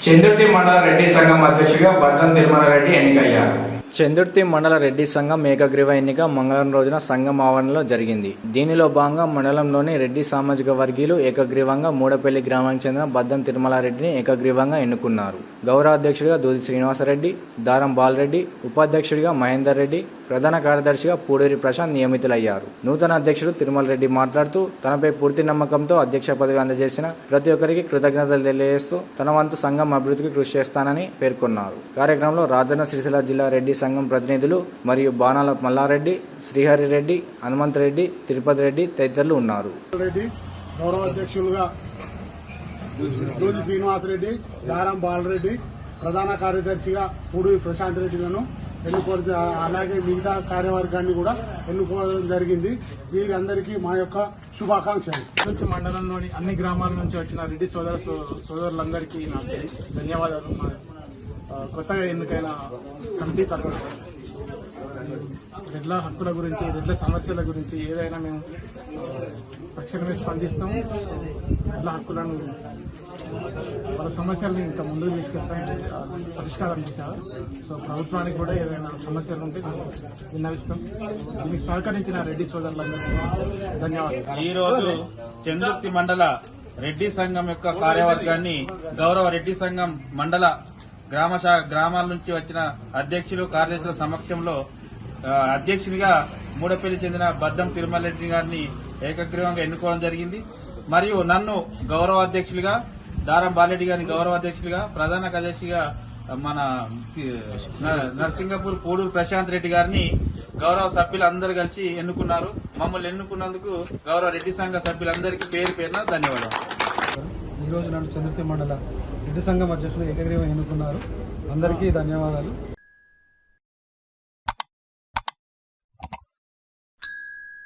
చందుర్తి మండల రెడ్డి సంఘం అధ్యక్షుడిగా బద్దం తిరుమల రెడ్డి ఎన్నికయ్యారు. చందుర్తి మండల రెడ్డి సంఘం ఏకగ్రీవ ఎన్నిక మంగళవారం రోజున సంఘం ఆవరణలో జరిగింది. దీనిలో భాగంగా మండలంలోని రెడ్డి సామాజిక వర్గీయులు ఏకగ్రీవంగా మూడపల్లి గ్రామానికి చెందిన బద్దం తిరుమలారెడ్డిని ఏకగ్రీవంగా ఎన్నుకున్నారు. గౌరవ అధ్యక్షుడిగా దూది శ్రీనివాసరెడ్డి, దారం బాలరెడ్డి, ఉపాధ్యక్షుడిగా మహేందర్ రెడ్డి, ప్రధాన కార్యదర్శిగా పూడూరి ప్రశాంత్ నియమితులయ్యారు. నూతన అధ్యక్షుడు తిరుమల రెడ్డి మాట్లాడుతూ తనపై పూర్తి నమ్మకంతో అధ్యక్ష పదవి అందజేసిన ప్రతి ఒక్కరికి కృతజ్ఞతలు తెలియజేస్తూ తన వంతు సంఘం అభివృద్ధికి కృషి చేస్తానని పేర్కొన్నారు. కార్యక్రమంలో రాజన్న సిరిసిల్ల జిల్లా రెడ్డి సంఘం ప్రతినిధులు మరియు బాణాల మల్లారెడ్డి, శ్రీహరి రెడ్డి, హనుమంత్ రెడ్డి, తిరుపతి రెడ్డి తదితరులు ఉన్నారు. గౌరవ అధ్యక్షులుగా దూది శ్రీనివాసరెడ్డి, దారం బాలరెడ్డి, ప్రధాన కార్యదర్శిగా పూడూరి ప్రశాంత్ రెడ్డిలను ఎన్నుకోవడం, అలాగే మిగతా కార్యవర్గాన్ని కూడా ఎన్నుకోవడం జరిగింది. వీరందరికీ మా యొక్క శుభాకాంక్షలు. మండలంలోని అన్ని గ్రామాల నుంచి వచ్చిన రెడ్డి సోదరులందరికీ నాకు ధన్యవాదాలు. కొత్తగా ఎన్నికైన కమిటీ తరఫున రెడ్ల హక్కుల గురించి, రెడ్ల సమస్యల గురించి ఏదైనా మేము తక్షణమే స్పందిస్తాం. రెడ్ల హక్కులను, వాళ్ళ సమస్యలను ఇంత ముందుకు తీసుకెళ్తాం, పరిష్కారం చేశారు. సో ప్రభుత్వానికి కూడా ఏదైనా సమస్యలు ఉంటే విన్నవిస్తాం. దీనికి సహకరించిన రెడ్డి సోదరులందరికీ ధన్యవాదాలు. ఈరోజు చందుర్తి మండల రెడ్డి సంఘం యొక్క కార్యవర్గాన్ని గౌరవ రెడ్డి సంఘం మండల గ్రామాల నుంచి వచ్చిన అధ్యక్షులు, కార్యదర్శుల సమక్షంలో అధ్యక్షునిగా మూడపల్లి చెందిన బద్దం తిరుమల రెడ్డి గారిని ఏకగ్రీవంగా ఎన్నుకోవడం జరిగింది. మరియు నన్ను గౌరవ అధ్యక్షులుగా, దారం బాలరెడ్డి గారిని గౌరవ అధ్యక్షులుగా, ప్రధాన కార్యదర్శిగా మన నర్సింగపూర్ పూడూరు ప్రశాంత్ రెడ్డి గారిని గౌరవ సభ్యులందరూ కలిసి ఎన్నుకున్నారు. మమ్మల్ని ఎన్నుకున్నందుకు గౌరవ రెడ్డి సంఘ సభ్యులందరికీ పేరు పేరున ధన్యవాదాలు. ఈరోజు నన్ను చంద్రతి మండల రెడ్డి సంఘం అధ్యక్షులు ఏకగ్రీవం ఎన్నుకున్నారు. అందరికీ ధన్యవాదాలు.